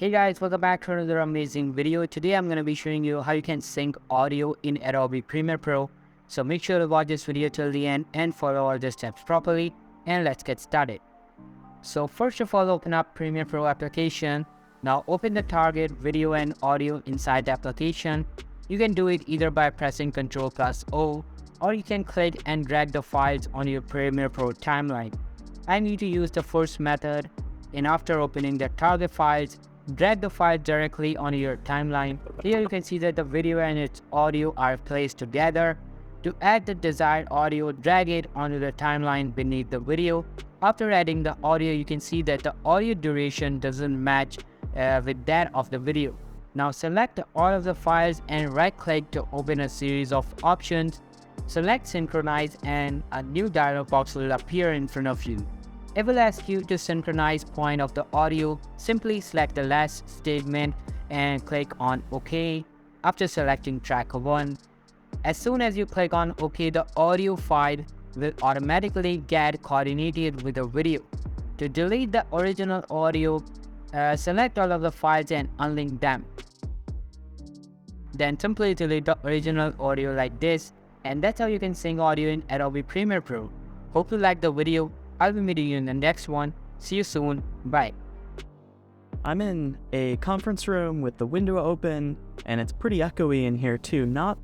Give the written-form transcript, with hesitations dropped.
Hey guys, welcome back to another amazing video. Today I'm going to be showing you how you can sync audio in Adobe Premiere Pro. So make sure to watch this video till the end and follow all the steps properly, and let's get started. So first of all, open up Premiere Pro application. Now open the target video and audio inside the application. You can do it either by pressing Ctrl+O, or you can click and drag the files on your Premiere Pro timeline. I need to use the first method, and after opening the target files, drag the file directly on your timeline. Here you can see that the video and its audio are placed together. To add the desired audio, drag it onto the timeline beneath the video. After adding the audio, you can see that the audio duration doesn't match with that of the video. Now select all of the files and right click to open a series of options. Select synchronize and a new dialog box will appear in front of you. It will ask you to synchronize point of the audio. Simply select the last statement and click on OK after selecting track 1. As soon as you click on OK, the audio file will automatically get coordinated with the video. To delete the original audio, select all of the files and unlink them. Then simply delete the original audio like this, and that's how you can sync audio in Adobe Premiere Pro. Hope you liked the video. I'll be meeting you in the next one. See you soon. Bye. I'm in a conference room with the window open, and it's pretty echoey in here too. Not